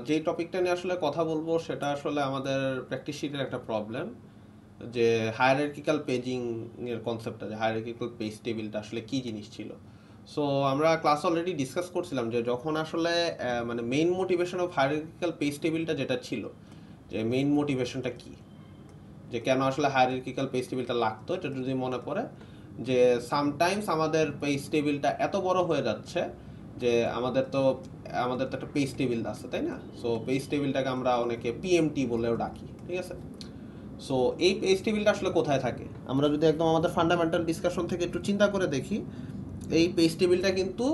যেই টপিকটা নিয়ে আসলে কথা বলবো সেটা আসলে আমাদের প্র্যাকটিস শিটের একটা প্রবলেম, যে হায়ারার্কিক্যাল পেজিং এর কনসেপ্টটা, যে হায়ারার্কিক্যাল পেজ টেবিলটা আসলে কি জিনিস ছিল। সো আমরা ক্লাস অলরেডি ডিসকাস করছিলাম যে যখন আসলে মানে main motivation of hierarchical page টেবিলটা যেটা ছিল, যে মেইন মোটিভেশনটা কি, যে কেন আসলে হায়ারার্কিক্যাল পেজ টেবিলটা লাগতো, এটা যদি মনে পড়ে যে সামটাইমস আমাদের পেজ টেবিলটা এত বড় হয়ে যাচ্ছে যে আমাদের তো একটা পেজ টেবিল আছে, তাই না? সো পেজ টেবিলটাকে আমরা অনেকে পিএমটি বলেও ডাকি, ঠিক আছে? সো এই পেজ টেবিলটা আসলে কোথায় থাকে, আমরা যদি একদম আমাদের ফান্ডামেন্টাল ডিসকাশন থেকে একটু চিন্তা করে দেখি, এই পেজ টেবিলটা কিন্তু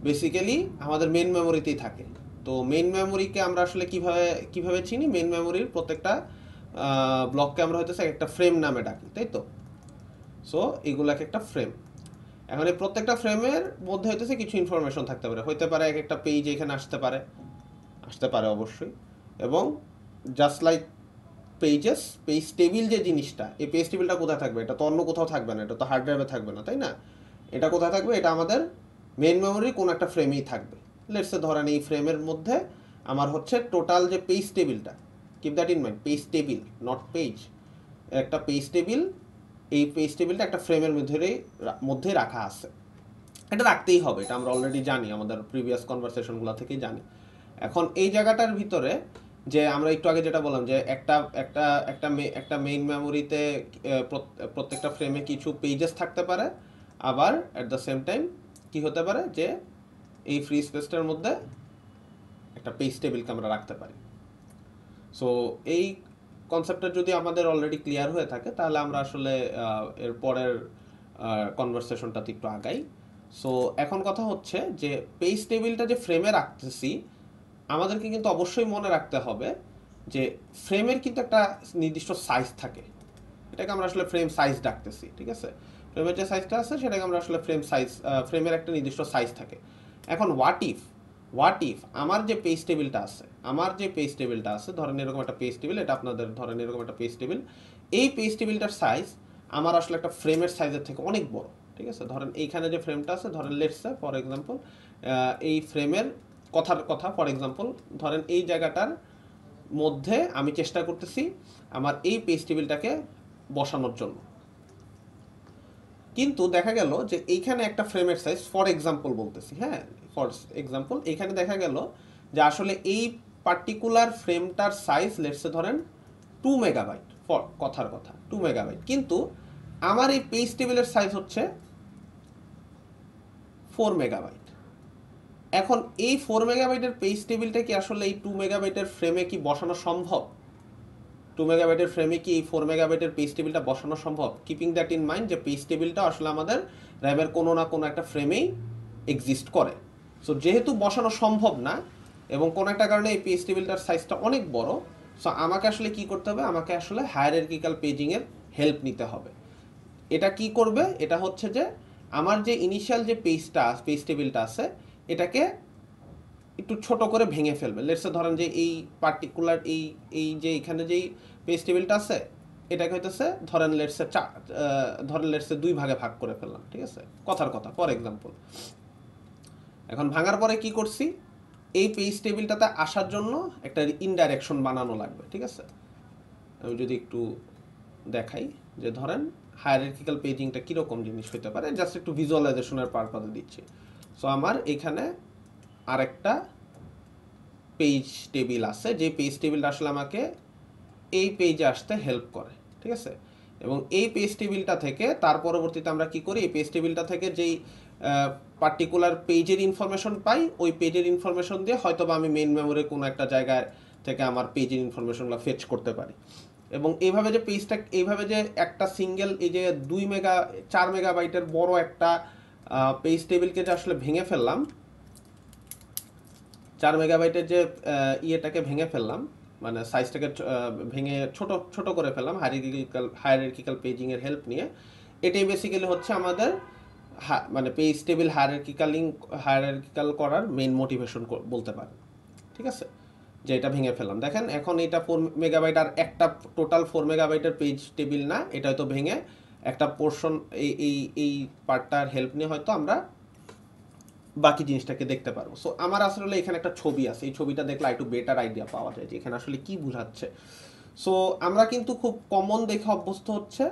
বেসিক্যালি আমাদের মেইন মেমোরিতেই থাকে। তো মেইন মেমোরিকে আমরা আসলে কিভাবে কিভাবে চিনি, মেইন মেমোরির প্রত্যেকটা ব্লককে আমরা হয়তো একটা ফ্রেম নামে ডাকি, তাই তো? সো এগুলাকে একটা ফ্রেম। এখন এই প্রত্যেকটা ফ্রেমের মধ্যে হইতেছে কিছু ইনফরমেশন থাকতে পারে, হইতে পারে এক একটা পেজ এখানে আসতে পারে অবশ্যই। এবং just like pages, page table যে জিনিসটা, এই পেজ টেবিলটা কোথায় থাকবে? এটা তো অন্য কোথাও থাকবে না, এটা তো হার্ড ড্রাইভে থাকবে না, তাই না? এটা কোথায় থাকবে? এটা আমাদের মেইন মেমোরি কোন একটা ফ্রেমেই থাকবে। লেটসে ধরেন এই ফ্রেমের মধ্যে আমার হচ্ছে টোটাল যে পেজ টেবিলটা, keep that in mind, page table not page, একটা পেজ টেবিল, এই পেজ টেবিলটা একটা ফ্রেমের মধ্যে রাখা আছে। এটা রাখতেই হবে, এটা আমরা অলরেডি জানি, আমাদের প্রিভিয়াস কনভারসেশনগুলো থেকেই জানি। এখন এই জায়গাটার ভিতরে যে আমরা একটু আগে যেটা বললাম, যে একটা একটা একটা একটা মেইন মেমোরিতে প্রত্যেকটা ফ্রেমে কিছু পেজেস থাকতে পারে, আবার অ্যাট দ্য সেম টাইম কি হতে পারে, যে এই ফ্রি স্পেসটার মধ্যে একটা পেজ টেবিলকে আমরা রাখতে পারি। সো এই কনসেপ্টটা যদি আমাদের অলরেডি ক্লিয়ার হয়ে থাকে, তাহলে আমরা আসলে এর পরের কনভারসেশনটাতে একটু আগাই। সো এখন কথা হচ্ছে যে পেজ টেবিলটা যে ফ্রেমে রাখতেছি, আমাদেরকে কিন্তু অবশ্যই মনে রাখতে হবে যে ফ্রেমের কিন্তু একটা নির্দিষ্ট সাইজ থাকে। এটাকে আমরা আসলে ফ্রেম সাইজ ডাকতেছি, ঠিক আছে? ফ্রেমের যে সাইজটা আছে সেটাকে আমরা আসলে ফ্রেমের একটা নির্দিষ্ট সাইজ থাকে। এখন হোয়াট ইফ আমার যে পেজ টেবিলটা আছে, ধরেন এরকম একটা পেজ টেবিল, এটা আপনাদের ধরেন এরকম একটা পেজ টেবিল, এই পেজ টেবিলটার সাইজ আমার আসলে একটা ফ্রেমের সাইজের থেকে অনেক বড়, ঠিক আছে? ধরেন এইখানে যে ফ্রেমটা আছে, ধরেন লেটস ফর এক্সাম্পল এই ফ্রেমের কথা ফর এক্সাম্পল ধরেন এই জায়গাটার মধ্যে আমি চেষ্টা করতেছি আমার এই পেজ টেবিলটাকে বসানোর জন্য। কিন্তু দেখা গেল যে এইখানে একটা ফ্রেমের সাইজ, ফর এক্সাম্পল বলতেছি, হ্যাঁ, ফর এক্সাম্পল এখানে দেখা গেল যে আসলে এই পার্টিকুলার ফ্রেমটার সাইজ লেটসে ধরেন 2 মেগাবাইট, ফর কথার কথা 2 মেগাবাইট, কিন্তু আমার এই পেজ টেবিলের সাইজ হচ্ছে 4 মেগাবাইট। এখন এই 4 মেগাবাইটের পেজ টেবিলটা কি আসলে এই 2 মেগাবাইটের ফ্রেমে কি বসানো সম্ভব? 2 মেগাবাইটের ফ্রেমে কি এই 4 মেগাবাইটের পেজ টেবিলটা বসানো সম্ভব? কিপিং দ্যাট ইন মাইন্ড যে পেজ টেবিলটা আসলে আমাদের র্যামের কোনো না কোনো একটা ফ্রেমেই এক্সিস্ট করে। সো যেহেতু বসানো সম্ভব না এবং কোনো একটা কারণে এই পেজ টেবিলটার সাইজটা অনেক বড়, সো আমাকে আসলে কি করতে হবে, আমাকে আসলে হায়ারার্কিক্যাল পেজিংয়ের হেল্প নিতে হবে। এটা কি করবে? এটা হচ্ছে যে আমার যে ইনিশিয়াল যে পেজ টেবিলটা আছে, এটাকে একটু ছোট করে ভেঙে ফেলবে। লেটসে ধরেন যে এই পার্টিকুলার এই যে এখানে যেই পেজ টেবিলটা আছে, এটাকে হইতেছে ধরেন লেটসে 2 ভাগে ভাগ করে ফেললাম, ঠিক আছে? কথার কথা ফর এক্সাম্পল। এখন ভাঙার পরে কি করছি, এই পেজ টেবিলটাতে আসার জন্য একটা ইনডাইরেকশন বানানো লাগবে, ঠিক আছে? আমি যদি একটু দেখাই, যে ধরেন হায়ারার্কিক্যাল পেজিংটা কীরকম জিনিস হতে পারে, জাস্ট একটু ভিজুয়ালাইজেশনের পারপাসে দিচ্ছি। সো আমার এখানে আরেকটা পেজ টেবিল আছে, যে পেজ টেবিলটা আসলে আমাকে এই পেজে আসতে হেল্প করে, ঠিক আছে? এবং এই পেজ টেবিলটা থেকে তার পরবর্তীতে আমরা কি করি, এই পেজ টেবিলটা থেকে যেই পার্টিকুলার পেজের ইনফরমেশন পাই, ওই পেজের ইনফরমেশন দিয়ে হয়তো বা আমি মেইন মেমোরির কোনো একটা জায়গায় থেকে আমার পেজের ইনফরমেশনগুলো ফেচ করতে পারি। এবং এইভাবে যে একটা সিঙ্গেল এই যে 4 মেগাবাইটের বড় একটা পেজ টেবিলকে যে আসলে ভেঙে ফেললাম, 4 মেগাবাইটের যে ইয়েটাকে ভেঙে ফেললাম, মানে সাইজটাকে ভেঙে ছোট ছোট করে ফেললাম হায়ারার্কিক্যাল পেজিংয়ের হেল্প নিয়ে, এটাই বেসিক্যালি হচ্ছে আমাদের মানে পেজ টেবিল হায়ারার্কিক্যাল করার মেইন মোটিভেশন বলতে পারেন, ঠিক আছে? যে এটা ভেঙে ফেললাম, দেখেন এখন এটা 4 মেগাবাইট, আর একটা টোটাল 4 মেগাবাইটের পেজ টেবিল না, এটা হয়তো ভেঙে একটা পোর্শন, এই এই এই পার্টটার হেল্প নিয়ে হয়তো আমরা বাকি জিনিসটাকে দেখতে পারবো। সো আমার আসলে এখানে একটা ছবি আছে, এই ছবিটা দেখলে একটু বেটার আইডিয়া পাওয়া যায় যে এখানে আসলে কি বোঝাচ্ছে। সো আমরা কিন্তু খুব কমন দেখে অভ্যস্ত হচ্ছে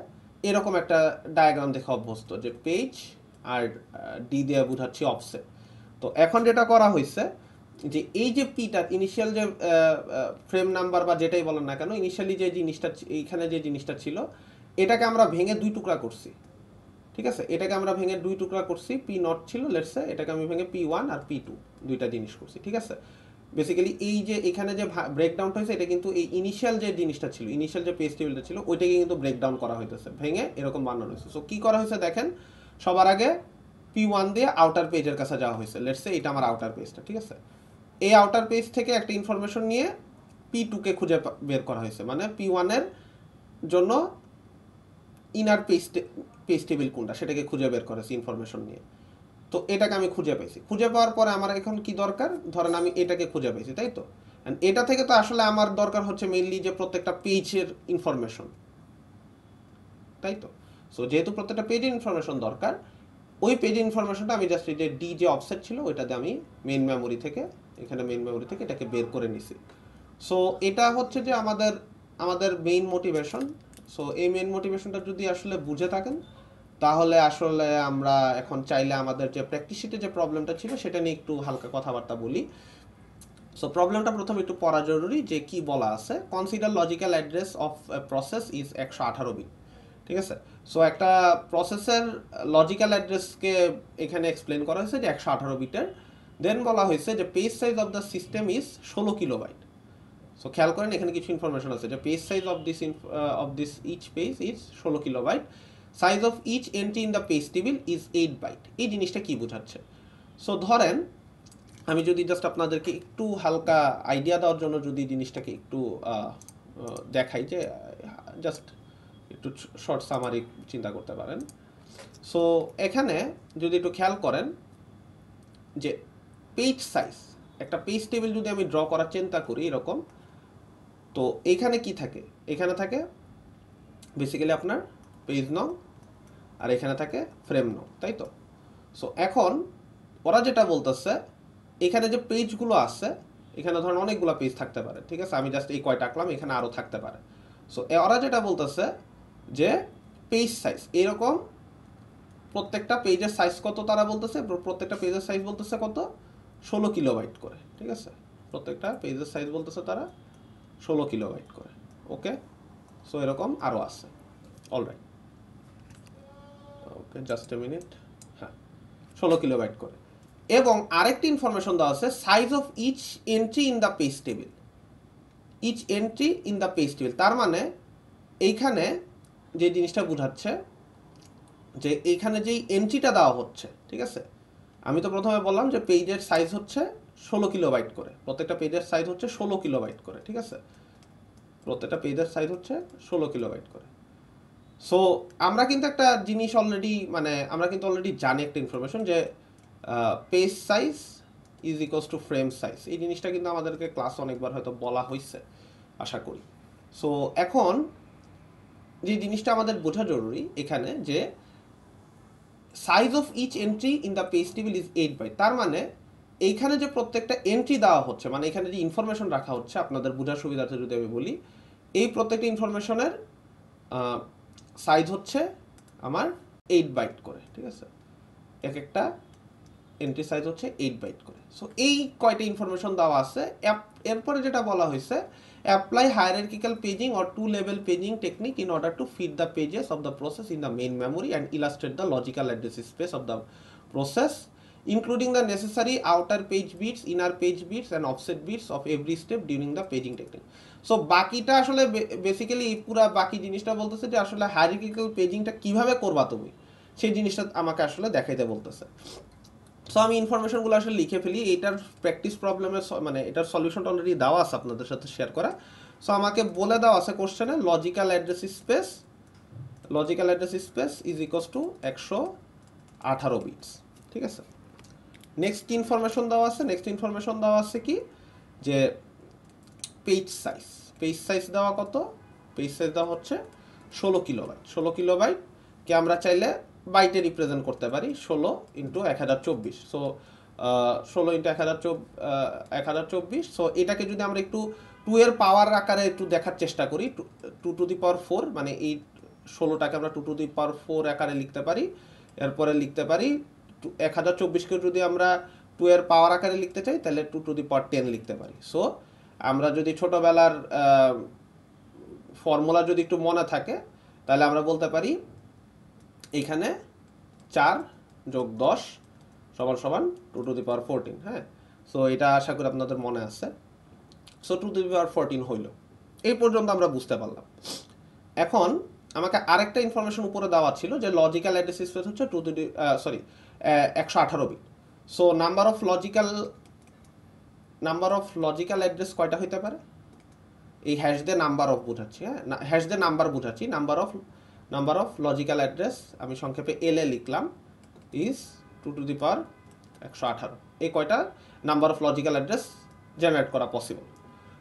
এরকম একটা ডায়াগ্রাম দেখে অভ্যস্ত যে পেজ আর ডি দিয়ে বোঝাচ্ছি অফসেট। তো এখন যেটা করা হয়েছে যে এই যে পিটা ইনিশিয়াল যে ফ্রেম নাম্বার বা যেটাই বলেন না কেন, ইনিশিয়ালি যে জিনিসটা এইখানে যে জিনিসটা ছিল এটাকে আমরা ভেঙে দুই টুকরা করছি। ঠিক আছে, এটাকে আমরা ভেঙে দুই টুকরা করছি, পি নট ছিল লেটসে, এটাকে আমি ভেঙে পি 1 আর পি 2 দুইটা জিনিস করছি। ঠিক আছে, বেসিক্যালি এই যে এখানে যে ব্রেকডাউনটা হয়েছে এটা কিন্তু এই ইনিশিয়াল যে জিনিসটা ছিল, ইনিশিয়াল যে পেজ টেবিলটা ছিল ওইটাকে কিন্তু ব্রেকডাউন করা হইতেছে, ভেঙে এরকম বানানো হয়েছে। সো কি করা হয়েছে দেখেন, সবার আগে পি 1 দিয়ে আউটার পেজের কাছে যাওয়া হয়েছে, লেটসে এটা আমার আউটার পেজটা। ঠিক আছে, এই আউটার পেজ থেকে একটা ইনফরমেশন নিয়ে পি 2 কে খুঁজে বের করা হয়েছে, মানে পি 1 এর জন্য ইনার পেজ টেবিল কোনটা সেটাকে খুঁজে বের করেছি ইনফরমেশন নিয়ে। তো এটাকে আমি খুঁজে পেয়েছি, খুঁজে পাওয়ার পরে আমার এখন কি দরকার, ধরেন আমি এটাকে খুঁজে পেয়েছি, তাই তো। এটা থেকে তো আসলে আমার দরকার হচ্ছে মেইনলি যে প্রত্যেকটা পেজের ইনফরমেশন, তাই তো। সো যেহেতু প্রত্যেকটা পেজের ইনফরমেশন দরকার, ওই পেজের ইনফরমেশনটা আমি জাস্ট যে ডি যে অফসেট ছিল ওইটাতে আমি মেইন মেমোরি থেকে, এখানে মেইন মেমোরি থেকে এটাকে বের করে নিছি। সো এটা হচ্ছে যে আমাদের আমাদের মেইন মোটিভেশন। সো এই মেইন মোটিভেশনটা যদি আসলে বুঝে থাকেন তাহলে আসলে আমরা এখন চাইলে আমাদের যে প্র্যাকটিস শিটে যে প্রবলেমটা ছিল সেটা নিয়ে একটু হালকা কথাবার্তা বলি। সো প্রবলেমটা প্রথমে একটু পড়া জরুরি যে কি বলা আছে, consider logical address of process is 118 bit. ঠিক আছে, সো একটা প্রসেসের লজিক্যাল অ্যাড্রেসকে এখানে এক্সপ্লেন করা হয়েছে যে 118 বিটের। দেন বলা হয়েছে যে page size of the system is 16 kilobyte. So খেয়াল করেন এখানে কিছু ইনফরমেশন আছে যে page size of this each page is 16 kilobyte, size of each entry in the page table is 8 byte. এই জিনিসটা কি বোঝাচ্ছে? সো ধরেন আমি যদি জাস্ট আপনাদেরকে একটু হালকা আইডিয়া দেওয়ার জন্য যদি জিনিসটাকে একটু দেখাই, যে জাস্ট একটু শর্ট সামারি চিন্তা করতে পারেন। সো এখানে যদি একটু খেয়াল করেন যে পেজ সাইজ, একটা পেজ টেবিল যদি আমি ড্র করার চিন্তা করি এরকম, তো এখানে কি থাকে, এখানে থাকে বেসিক্যালি আপনার পেজ নং আর এখানে থাকে ফ্রেম নং, তাই তো। সো এখন ওরা যেটা বলতেছে এখানে যে পেজগুলো আছে, এখানে ধরেন অনেকগুলো পেজ থাকতে পারে, ঠিক আছে, আমি জাস্ট এই কয়টা আঁকলাম, এখানে আরও থাকতে পারে। সো ওরা যেটা বলতেছে যে পেজ সাইজ এরকম প্রত্যেকটা পেজের সাইজ কত, তারা বলতেছে প্রত্যেকটা পেজের সাইজ বলতেছে কত, 16 কিলোবাইট করে। ঠিক আছে, প্রত্যেকটা পেজের সাইজ বলতেছে তারা 16 কিলোবাইট করে। ওকে, সো এরকম আরও আছে। Alright, okay, just a minute. হ্যাঁ, 16 কিলোবাইট করে। এবং আরেকটি ইনফরমেশন দেওয়া আছে, size of each entry in the page table, each entry in the page table. তার মানে এইখানে যে জিনিসটা বোঝাচ্ছে যে এইখানে যেই এন্ট্রিটা দেওয়া হচ্ছে, ঠিক আছে, আমি তো প্রথমে বললাম যে পেজের সাইজ হচ্ছে 16 কিলোবাইট করে, প্রত্যেকটা পেজের সাইজ হচ্ছে 16 কিলোবাইট করে। ঠিক আছে, প্রত্যেকটা পেজের সাইজ হচ্ছে 16 কিলোবাইট করে। সো আমরা কিন্তু একটা জিনিস অলরেডি, মানে আমরা কিন্তু অলরেডি জানি একটা ইনফরমেশন যে page size is equals two frame size. এই জিনিসটা কিন্তু আমাদেরকে ক্লাস অনেকবার হয়তো বলা হয়েছে আশা করি। সো এখন যে জিনিসটা আমাদের বোঝা জরুরি এখানে যে size of each entry in the page table is 8 byte. তার মানে এইখানে যে প্রত্যেকটা এন্ট্রি দেওয়া হচ্ছে, মানে এখানে যে ইনফরমেশন রাখা হচ্ছে, আপনাদের বোঝার সুবিধার্থে যদি আমি বলি, এই প্রত্যেকটা ইনফরমেশনের সাইজ হচ্ছে আমার 8 বাইট করে। ঠিক আছে, এক একটা এন্ট্রি সাইজ হচ্ছে 8 বাইট করে। সো এই কয়টা ইনফরমেশন দেওয়া আছে। এরপরে যেটা বলা হয়েছে, apply hierarchical paging or two level paging technique in order to fit the pages of the process in the main memory and illustrate the logical address space of the process, including the necessary outer page bits, inner page bits and offset bits of every step during the paging technique. So বাকিটা আসলে basically পুরো বাকি জিনিসটা বলতেছে যে আসলে hierarchical পেজিংটা কিভাবে করবা তুমি, সেই জিনিসটা আমাকে আসলে দেখাইতে বলতেছে। সো আমি ইনফরমেশনগুলো আসলে লিখে ফেলি, এটার প্র্যাকটিস প্রবলেমের মানে এটার সলিউশনটা অলরেডি দেওয়া আছে আপনাদের সাথে শেয়ার করা। সো আমাকে বলে দেওয়া আছে কোশ্চেনে, logical address space is equals to 118 bits. ঠিক আছে, নেক্সট কি ইনফরমেশন দেওয়া আছে, নেক্সট ইনফরমেশন দেওয়া আছে কি যে পেজ সাইজ দেওয়া কত, পেজ সাইজ দেওয়া হচ্ছে 16 কিলোবাইট। 16 কিলোবাইটকে আমরা চাইলে বাইটে রিপ্রেজেন্ট করতে পারি, 16 × 1024। So 16 into 1024। সো এটাকে যদি আমরা একটু 2 এর পাওয়ার আকারে একটু দেখার চেষ্টা করি, 2 টু দি পাওয়ার 4, মানে এই 16টাকে আমরা 2 টু দি পাওয়ার 4 আকারে লিখতে পারি। এরপরে লিখতে পারি 1024কে যদি আমরা 2 এর পাওয়ার আকারে লিখতে চাই তাহলে 2 টু দি পাওয়ার 10 লিখতে পারি। সো আমরা যদি ছোটবেলার ফর্মুলা যদি একটু মনে থাকে তাহলে আমরা বলতে পারি এখানে 4 যোগ 10 সমান সমান 2 টু দি পাওয়ার 14। হ্যাঁ, সো এটা আশা করি আপনাদের মনে আছে। সো 2 টু দি পাওয়ার 14 হইল। এই পর্যন্ত আমরা বুঝতে পারলাম। এখন আমাকে আরেকটা ইনফরমেশন উপরে দেওয়া ছিল যে লজিক্যাল অ্যাড্রেস স্পেস হচ্ছে 118 bit. So number of logical address কয়টা হইতে পারে? এই হ্যাশ দিয়ে নাম্বার অফ বোঝাচ্ছি, হ্যাঁ, হ্যাশ দিয়ে নাম্বার বোঝাচ্ছি। নাম্বার অফ লজিক্যাল অ্যাড্রেস আমি সংক্ষেপে এলএ লিখলাম ইজ 2 টু দি পাওয়ার 118। এই কয়টা number of logical address generate করা পসিবল।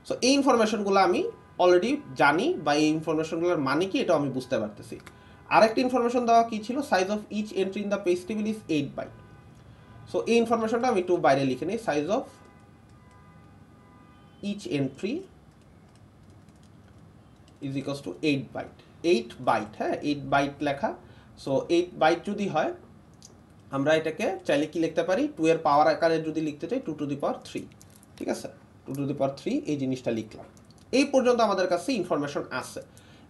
সো এই ইনফরমেশনগুলো আমি অলরেডি জানি, বা এই ইনফরমেশনগুলোর মানে কি এটাও আমি বুঝতে পারতেছি। আরেকটা ইনফরমেশন দেওয়া কি ছিল, size of each entry in the page table is 8 byte. So এই ইনফরমেশনটা আমি একটু বাইরে লিখে নিই, size of each entry is equals to 8 byte. 8 byte, হ্যাঁ, 8 বাইট লেখা। সো 8 বাইট যদি হয় আমরা এটাকে চাইলে কি লিখতে পারি, 2 এর পাওয়ার আকারে যদি লিখতে চাই 2 টু দি পাওয়ার 3। ঠিক আছে, 2 টু দি পাওয়ার 3 এই জিনিসটা লিখলাম। এই পর্যন্ত আমাদের কাছে ইনফরমেশন আছে।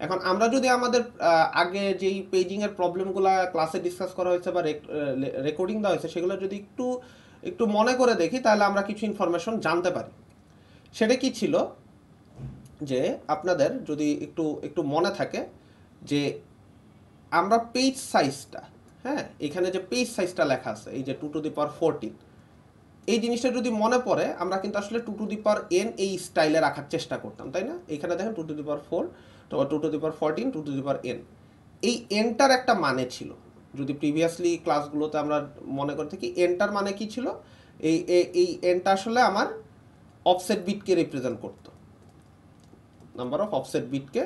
এখন আমরা যদি আমাদের আগে যেই পেজিংয়ের প্রবলেমগুলো ক্লাসে ডিসকাস করা হয়েছে বা রেকর্ডিং দেওয়া হয়েছে সেগুলো যদি একটু মনে করে দেখি তাহলে আমরা কিছু ইনফরমেশন জানতে পারি। সেটা কি ছিল যে আপনাদের যদি একটু মনে থাকে যে আমরা পেজ সাইজটা, হ্যাঁ, এখানে যে পেজ সাইজটা লেখা আছে এই যে 2 টু দি পাওয়ার 14, এই জিনিসটা যদি মনে পড়ে আমরা কিন্তু আসলে 2 টু দি পাওয়ার n এই স্টাইলে রাখার চেষ্টা করতাম, তাই না? এখানে দেখেন 2 to the power 4, 2 to the power 14, 2 to the power n। এই এনটার একটা মানে ছিল, যদি প্রিভিয়াসলি ক্লাসগুলোতে আমরা মনে করে থাকি এনটার মানে কি ছিল, এই এনটা আসলে আমার অফসেট বিটকে রিপ্রেজেন্ট করতো, নাম্বার অফ অফসেট বিটকে,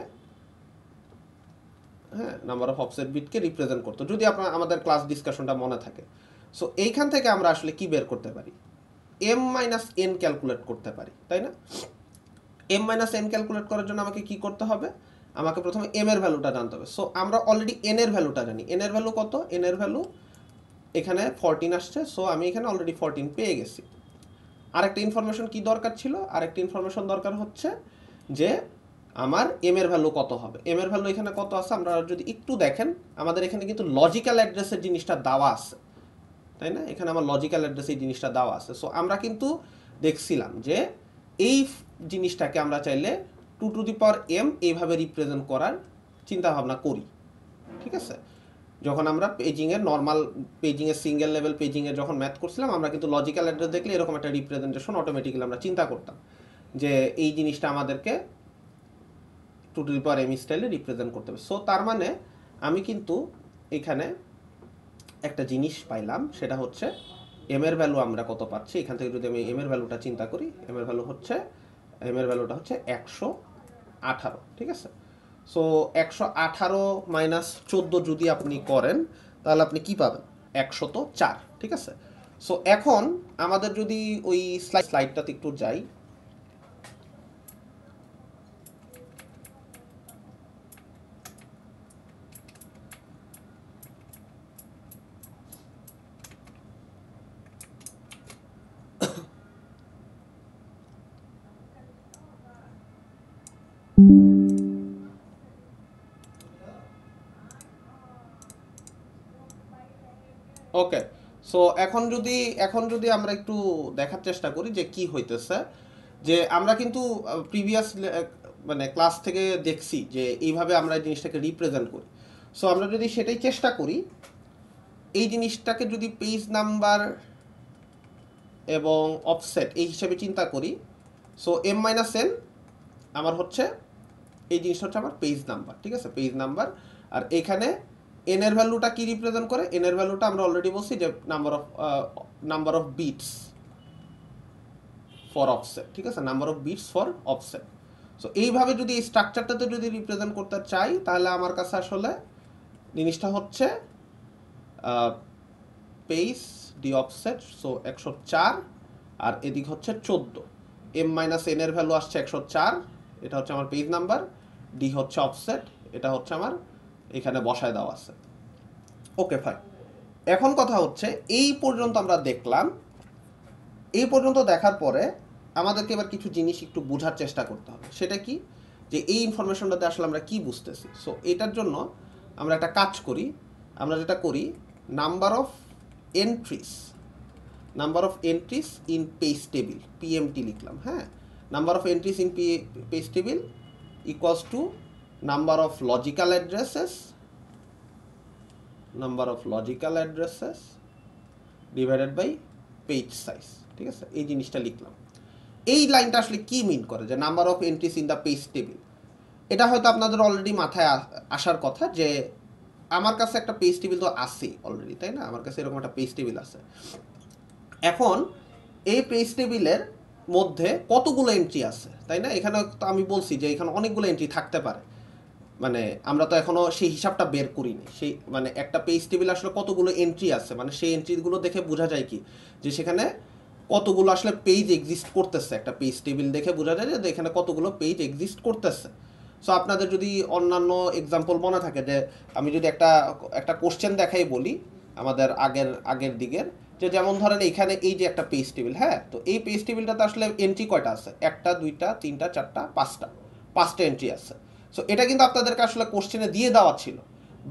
হ্যাঁ, নাম্বার অফ অফসেট বিটকে রিপ্রেজেন্ট করতো, যদি আমাদের ক্লাস ডিসকাশনটা মনে থাকে। সো এইখান থেকে আমরা আসলে কি বের করতে পারি, m-n ক্যালকুলেট করতে পারি, তাই না? m-n ক্যালকুলেট করার জন্য আমাকে কি করতে হবে, আমাকে প্রথমে m এর ভ্যালুটা জানতে হবে। সো আমরা অলরেডি n এর ভ্যালুটা জানি। n এর ভ্যালু কত? n এর ভ্যালু এখানে 14 আসছে। সো আমি এখানে অলরেডি 14 পেয়ে গেছি। আরেকটা ইনফরমেশন কি দরকার ছিল? আরেকটা ইনফরমেশন দরকার হচ্ছে যে আমার এম এর ভ্যালু কত হবে। এম এর ভ্যালু এখানে কত আছে আমরা যদি একটু দেখেন, আমাদের এখানে কিন্তু লজিক্যাল অ্যাড্রেসের জিনিসটা দেওয়া আছে, তাই না? এখানে আমার লজিক্যাল অ্যাড্রেসের জিনিসটা দেওয়া আছে। সো আমরা কিন্তু দেখছিলাম যে এই জিনিসটাকে আমরা চাইলে 2 টু দি পাওয়ার m এইভাবে রিপ্রেজেন্ট করার চিন্তা ভাবনা করি। ঠিক আছে, যখন আমরা পেজিংয়ের নর্মাল পেজিংয়ের সিঙ্গেল লেভেল পেজিংয়ের যখন ম্যাথ করছিলাম আমরা কিন্তু লজিক্যাল অ্যাড্রেস দেখলে এরকম একটা রিপ্রেজেন্টেশন অটোমেটিক্যালি আমরা চিন্তা করতাম যে এই জিনিসটা আমাদেরকে 2 টু দি পাওয়ার m স্টাইলে রিপ্রেজেন্ট করতে হবে। সো তার মানে আমি কিন্তু এখানে একটা জিনিস পাইলাম, সেটা হচ্ছে m এর ভ্যালু আমরা কত পাচ্ছি। এখান থেকে যদি আমি m এর ভ্যালুটা চিন্তা করি, m এর ভ্যালুটা হচ্ছে 118। ঠিক আছে, সো 118 মাইনাস 14 যদি আপনি করেন তাহলে আপনি কি পাবেন, 104। ঠিক আছে, সো এখন আমাদের যদি ওই স্লাইডটাতে একটু যাই, ওকে। সো এখন যদি আমরা একটু দেখার চেষ্টা করি যে কি হইতেছে, যে আমরা কিন্তু প্রিভিয়াস মানে ক্লাস থেকে দেখছি যে এইভাবে আমরা এই জিনিসটাকে রিপ্রেজেন্ট করি। সো আমরা যদি সেটাই চেষ্টা করি, এই জিনিসটাকে যদি পেজ নাম্বার এবং অফসেট এই হিসেবে চিন্তা করি, সো m-n আমার হচ্ছে এই জিনিসটা হচ্ছে আমার পেজ নাম্বার। ঠিক আছে, পেজ নাম্বার। আর এখানে n এর ভ্যালুটা কি রিপ্রেজেন্ট করে, n এর ভ্যালুটা আমরা অলরেডি বলছি যে number of bits for offset. ঠিক আছে, number of bits for offset. So এইভাবে যদি এই স্ট্রাকচারটাতে যদি রিপ্রেজেন্ট করতে চাই তাহলে আমার কাছে আসলে জিনিসটা হচ্ছে পেজ ডি অফসেট, সো 104, আর এদিক হচ্ছে 14। এম মাইনাস এন এর ভ্যালু আসছে 104, এটা হচ্ছে আমার পেজ নাম্বার, ডি হচ্ছে অফসেট, এটা হচ্ছে আমার এখানে বসায় দেওয়া আছে। Okay fine. এখন কথা হচ্ছে এই পর্যন্ত আমরা দেখলাম, এই পর্যন্ত দেখার পরে আমাদেরকে এবার কিছু জিনিস একটু বোঝার চেষ্টা করতে হবে। সেটা কি, যে এই ইনফরমেশনটাতে আসলে আমরা কি বুঝতেছি। সো এটার জন্য আমরা একটা কাজ করি, আমরা যেটা করি, number of entries in page table, PMT লিখলাম। হ্যাঁ, number of entries in page table equals to number of logical addresses divided by page size. ঠিক আছে, এই জিনিসটা লিখলাম। এই লাইনটা আসলে কি মিন করে, যে number of entries in the page table, এটা হয়তো আপনাদের অলরেডি মাথায় আসার কথা, যে আমার কাছে একটা পেজ টেবিল তো আছে অলরেডি, তাই না? আমার কাছে এরকম একটা পেজ টেবিল আছে। এখন এই পেজ টেবিলের মধ্যে কতগুলো এন্ট্রি আছে, তাই না? এখানে তো আমি বলছি যে এখানে অনেকগুলো এন্ট্রি থাকতে পারে, মানে আমরা তো এখনো সেই হিসাবটা বের করিনি। সেই মানে একটা পেজ টেবিল আসলে কতগুলো এন্ট্রি আছে, মানে সেই এন্ট্রিগুলো দেখে বোঝা যায় কি, যে সেখানে কতগুলো আসলে পেজ এক্সিস্ট করতেছে। একটা পেজ টেবিল দেখে বোঝা যায় যে এখানে কতগুলো পেজ এক্সিস্ট করতেছে। সো আপনাদের যদি অন্যান্য এক্সাম্পল মনে থাকে, যে আমি যদি একটা কোশ্চেন দেখাই বলি আমাদের আগের দিকের, যে যেমন ধরেন এখানে এই যে একটা পেজ টেবিল, হ্যাঁ, তো এই পেজ টেবিলটাতে আসলে এন্ট্রি কয়টা আছে? 1টা 2টা 3টা 4টা 5টা এন্ট্রি আছে। সো এটা কিন্তু আপনাদেরকে আসলে কোশ্চেনে দিয়ে দেওয়া ছিল,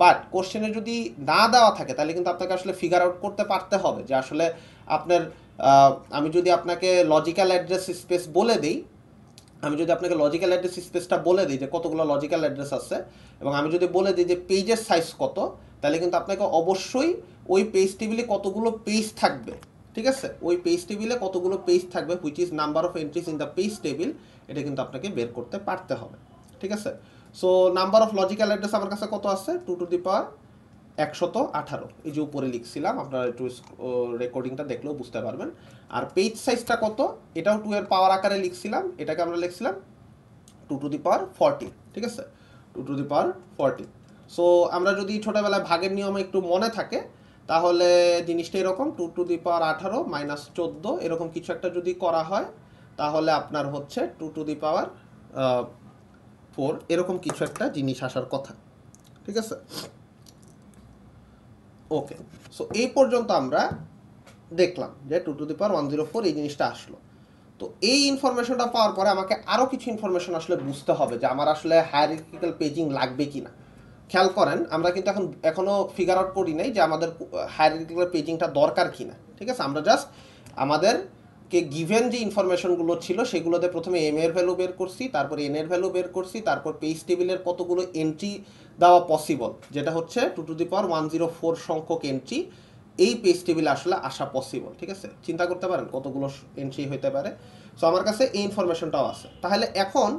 বাট কোশ্চেনে যদি না দেওয়া থাকে তাহলে কিন্তু আপনাকে আসলে ফিগার আউট করতে পারতে হবে যে আসলে আপনার আমি যদি আপনাকে লজিক্যাল অ্যাড্রেস স্পেস বলে দিই, স্পেসটা বলে দিই যে কতগুলো লজিক্যাল অ্যাড্রেস আছে, এবং আমি যদি বলে দিই যে পেজের সাইজ কত, তাহলে কিন্তু আপনাকে অবশ্যই ওই পেজ টেবিলে কতগুলো পেজ থাকবে, ঠিক আছে, ওই পেজ টেবিলে কতগুলো পেজ থাকবে, which is number of entries in the page table, এটা কিন্তু আপনাকে বের করতে পারতে হবে। ঠিক আছে, so number of logical address আমার কাছে কত আছে? 2 টু দি পাওয়ার 118, এই যে উপরে লিখছিলাম, আপনারা একটু রেকর্ডিংটা দেখলেও বুঝতে পারবেন। আর পেজ সাইজটা কত, এটাও 2 এর পাওয়ার আকারে লিখছিলাম, এটাকে আমরা লিখছিলাম 2 টু দি পাওয়ার 40। ঠিক আছে, 2 টু দি পাওয়ার 40। সো আমরা যদি ছোটোবেলায় ভাগের নিয়মে একটু মনে থাকে, তাহলে জিনিসটা এরকম 2 টু দি পাওয়ার 18 মাইনাস 14 এরকম কিছু একটা যদি করা হয়, তাহলে আপনার হচ্ছে 2 টু দি পাওয়ার 4 এরকম কিছু একটা জিনিস আসার কথা। ঠিক আছে, ওকে। সো এই পর্যন্ত আমরা দেখলাম যে 2 টু দি পাওয়ার 104 এই জিনিসটা আসলো। তো এই ইনফরমেশনটা পাওয়ার পরে আমাকে আরও কিছু ইনফরমেশন আসলে বুঝতে হবে, যে আমার আসলে হায়ারার্কিক্যাল পেজিং লাগবে কি না। খেয়াল করেন, আমরা কিন্তু এখনও ফিগার আউট করি নাই যে আমাদের হায়ারার্কিক্যাল পেজিংটা দরকার কি না। ঠিক আছে, আমরা জাস্ট আমাদেরকে গিভেন যে ইনফরমেশনগুলো ছিল সেগুলোতে প্রথমে এম এর ভ্যালু বের করছি, তারপর এন এর ভ্যালু বের করছি, তারপর পেজ টেবিলের কতগুলো এন্ট্রি দেওয়া পসিবল, যেটা হচ্ছে 2 টু দি পাওয়ার 104 সংখ্যক এন্ট্রি এই পেজ টেবিলে আসলে আসা পসিবল। ঠিক আছে, চিন্তা করতে পারেন কতগুলো এন্ট্রি হতে পারে। সো আমার কাছে এই ইনফরমেশনটাও আছে। তাহলে এখন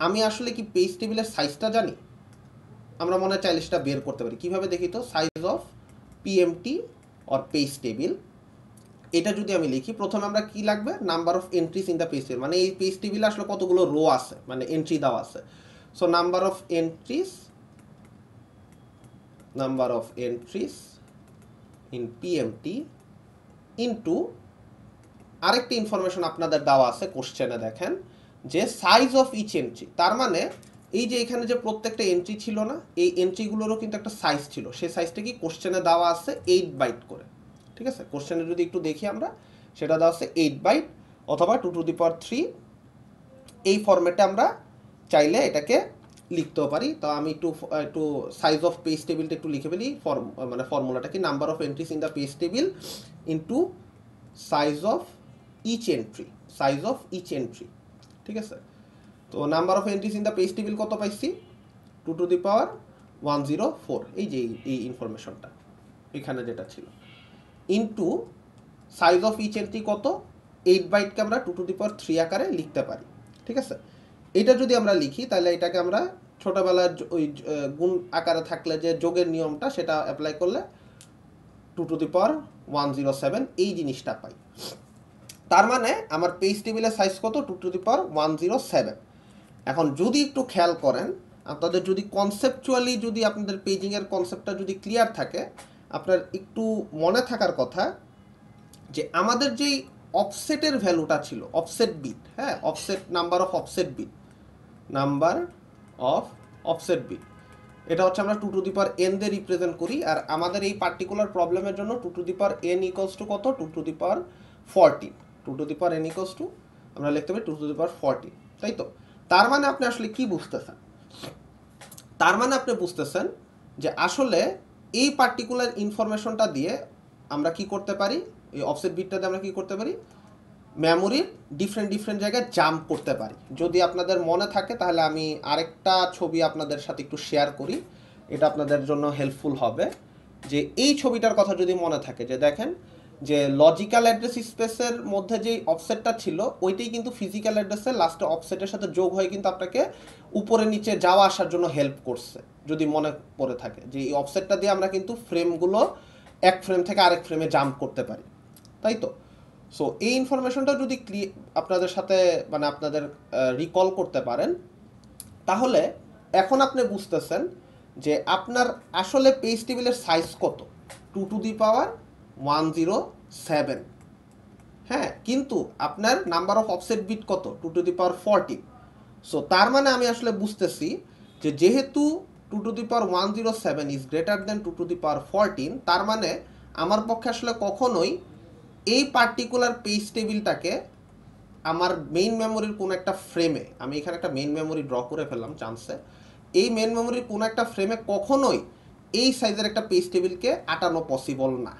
আমি আসলে কি পেজ টেবিলের সাইজটা জানি? আমরা মনে হয় চাইলে সেটা বের করতে পারি। কীভাবে দেখি তো? Size of PMT or page table, এটা যদি আমি লিখি, প্রথমে আমরা কি লাগবে? Number of entries in the page table, মানে এই পেজ টেবিলে আসলে কতগুলো রো আছে, মানে এন্ট্রি দেওয়া আছে। So number of entries in PMT into আরেকটি ইনফরমেশন আপনাদের দেওয়া আছে কোশ্চেনে, দেখেন যে সাইজ অফ ইচ এন্ট্রি। তার মানে এই যে এখানে যে প্রত্যেকটা এন্ট্রি ছিল না, এই এন্ট্রিগুলোরও কিন্তু একটা সাইজ ছিল, সেই সাইজটা কি কোশ্চেনে দেওয়া আছে 8 বাইট করে। ঠিক আছে, কোশ্চেনে যদি একটু দেখি আমরা, সেটা দেওয়া আছে 8 বাইট অথবা 2 টু দি পাওয়ার 3। এই ফরম্যাটে আমরা চাইলে এটাকে লিখতেও পারি। তো আমি একটু সাইজ অফ পেজ টেবিলটা একটু লিখে ফেলি। মানে ফর্মুলাটা কি? Number of entries in the page table into size of each entry. ঠিক আছে, তো number of entries in the page table কত পাইছি? 2 টু দি পাওয়ার 104, এই যে এই ইনফরমেশনটা এখানে যেটা ছিল, into size of each entry কত? 8 বাইটকে আমরা 2 টু দি পাওয়ার 3 আকারে লিখতে পারি। ঠিক আছে, এটা যদি আমরা লিখি তাহলে এটাকে আমরা ছোটোবেলার ওই গুণ আকারে থাকলে যে যোগের নিয়মটা, সেটা অ্যাপ্লাই করলে 2 টু দি পাওয়ার 107 এই জিনিসটা পাই। তার মানে আমার পেজ টেবিলের সাইজ কত? 2 টু দি পাওয়ার 107। এখন যদি একটু খেয়াল করেন, আপনাদের যদি কনসেপচুয়ালি যদি আপনাদের পেজিংয়ের কনসেপ্টটা যদি ক্লিয়ার থাকে, আপনার একটু মনে থাকার কথা যে আমাদের যেই অফসেটের ভ্যালুটা ছিল, অফসেট বিট, হ্যাঁ, offset number of offset bit, number of offset bit, এটা হচ্ছে আমরা 2 টু দি পাওয়ার n দিয়ে রিপ্রেজেন্ট করি। আর আমাদের এই পার্টিকুলার প্রবলেমের জন্য 2 to the power n equals to কত, 2 to the power 14, 2 to the power n equals to আমরা লিখতে পারি 2 টু দি পাওয়ার 14, তাই তো? তার মানে আপনি আসলে কি বুঝতেছেন? তার মানে আপনি বুঝতেছেন যে আসলে এই পার্টিকুলার ইনফরমেশনটা দিয়ে আমরা কি করতে পারি, এই অফসেট বিটটা দিয়ে আমরা কি করতে পারি, মেমোরির ডিফারেন্ট ডিফারেন্ট জায়গায় জাম্প করতে পারি। যদি আপনাদের মনে থাকে তাহলে আমি আরেকটা ছবি আপনাদের সাথে একটু শেয়ার করি, এটা আপনাদের জন্য হেল্পফুল হবে। যে এই ছবিটার কথা যদি মনে থাকে, যে দেখেন যে লজিক্যাল অ্যাড্রেস স্পেসের মধ্যে যে অফসেটটা ছিল ওইটাই কিন্তু ফিজিক্যাল অ্যাড্রেসের লাস্টে অফসেটের সাথে যোগ হয়ে কিন্তু আপনাকে উপরে নিচে যাওয়া আসার জন্য হেল্প করছে। যদি মনে পড়ে থাকে যে এই অফসেটটা দিয়ে আমরা কিন্তু ফ্রেমগুলো এক ফ্রেম থেকে আরেক ফ্রেমে জাম্প করতে পারি, তাই তো? সো এই ইনফরমেশনটা যদি আপনাদের সাথে মানে আপনাদের রিকল করতে পারেন, তাহলে এখন আপনি বুঝতেছেন যে আপনার আসলে পেজ টেবিলের সাইজ কত, 2 টু দি পাওয়ার 107, হ্যাঁ, কিন্তু আপনার নাম্বার অফ অফসেট বিট কত, 2 টু দি পাওয়ার 40। সো তার মানে আমি আসলে বুঝতেছি যে যেহেতু 2 to the power 107 is greater than 2 to the power 14, তার মানে আমার পক্ষে আসলে কখনোই এই পার্টিকুলার পেজ টেবিলটাকে আমার মেইন মেমোরির কোনো একটা ফ্রেমে, আমি এখানে একটা মেইন মেমোরি ড্র করে ফেললাম চান্সে, এই মেইন মেমোরির কোনো একটা ফ্রেমে কখনোই এই সাইজের একটা পেজ টেবিলকে আটানো পসিবল না।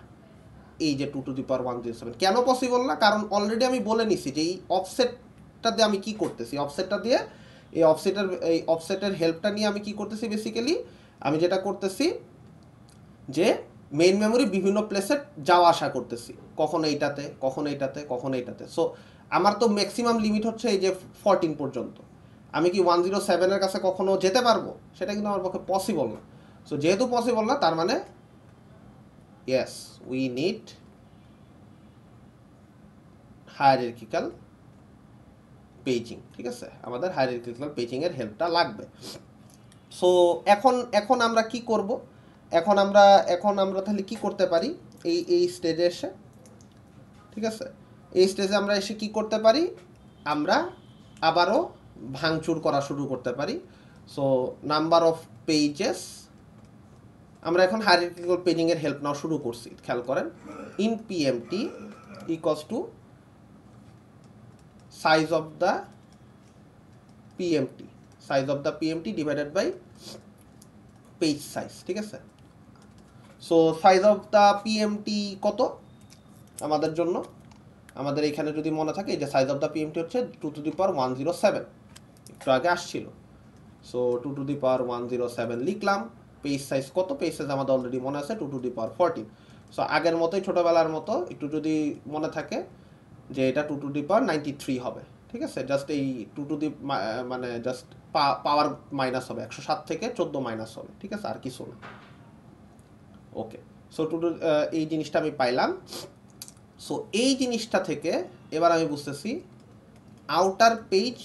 এই যে 2 টু দি পাওয়ার 107 কেন পসিবল না, কারণ অলরেডি আমি বলে নিছি যে এই অফসেটটা দিয়ে আমি কি করতেছি, অফসেটটা দিয়ে এই অফসেটের হেল্পটা নিয়ে আমি কি করতেছি, বেসিক্যালি আমি যেটা করতেছি যে মেইন মেমোরি বিভিন্ন প্লেসে যাওয়া আসা করতেছি, কখন এইটাতে, কখন এইটাতে, কখন এইটাতে। সো আমার তো ম্যাক্সিমাম লিমিট হচ্ছে এই যে 14 পর্যন্ত। আমি কি 107-এর কাছে কখনো যেতে পারবো, সেটা কিন্তু আমার পক্ষে পসিবল না। সো যেহেতু পসিবল না, তার মানে yes we need hierarchical paging, ঠিক আছে? আমাদের হায়ারার্কিক্যাল পেজিংয়ের হেল্পটা লাগবে। সো এখন আমরা কি করব, এখন আমরা তাহলে কি করতে পারি এই স্টেজে এসে, ঠিক আছে? এই স্টেজে আমরা এসে কি করতে পারি, আমরা আবারও ভাঙচুর করা শুরু করতে পারি। সো নাম্বার অফ পেজেস, আমরা এখন হায়ারার্কিক্যাল পেজিংয়ের হেল্প নেওয়া শুরু করছি, খেয়াল করেন। In PMT equals to size of the PMT, size of the PMT divided by page size, ঠিক আছে? So size of the PMT কত আমাদের জন্য, আমাদের এখানে যদি মনে থাকে যে সাইজ অফ দ্য পিএমটি হচ্ছে 2 টু দি পাওয়ার 107, একটু আগে আসছিল। সো 2 টু দি পাওয়ার 107 লিখলাম। পেজ সাইজ কত, পেজ সাইজ আমাদের অলরেডি মনে আছে 2 টু দি পাওয়ার 14। সো আগের মতোই ছোটোবেলার মতো একটু যদি মনে থাকে যে এটা 2 টু দি পাওয়ার 93 হবে, ঠিক আছে? জাস্ট এই 2 টু দি মানে জাস্ট পাওয়ার মাইনাস হবে, 107 থেকে 14 মাইনাস হবে, ঠিক আছে? আর কিছু না। ওকে, সো এই জিনিসটা আমি পাইলাম। সো এই জিনিসটা থেকে এবার আমি বুঝতেছি আউটার পেজ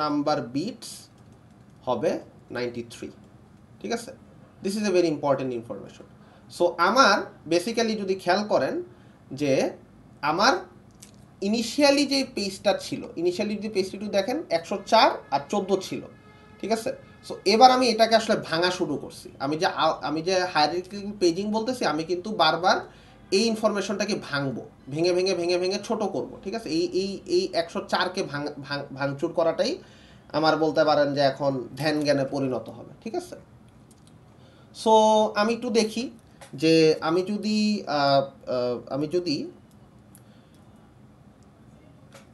নাম্বার বিটস হবে 93, ঠিক আছে? This is a very important information. So আমার বেসিক্যালি যদি খেয়াল করেন যে আমার ইনিশিয়ালি যে পেজটা ছিল, ইনিশিয়ালি যে পেজটি দেখেন 104 আর 14 ছিল, ঠিক আছে? সো এবার আমি এটাকে আসলে ভাঙা শুরু করছি। আমি যে হায়ারার্কিক্যাল পেজিং বলতেছি, আমি কিন্তু বারবার এই ইনফরমেশনটাকে ভাঙবো, ভেঙে ভেঙে ভেঙে ভেঙে ছোট করব, ঠিক আছে? এই 104কে ভাঙচুর করাটাই আমার বলতে পারেন যে এখন ধ্যান জ্ঞানে পরিণত হবে, ঠিক আছে? সো আমি একটু দেখি যে আমি যদি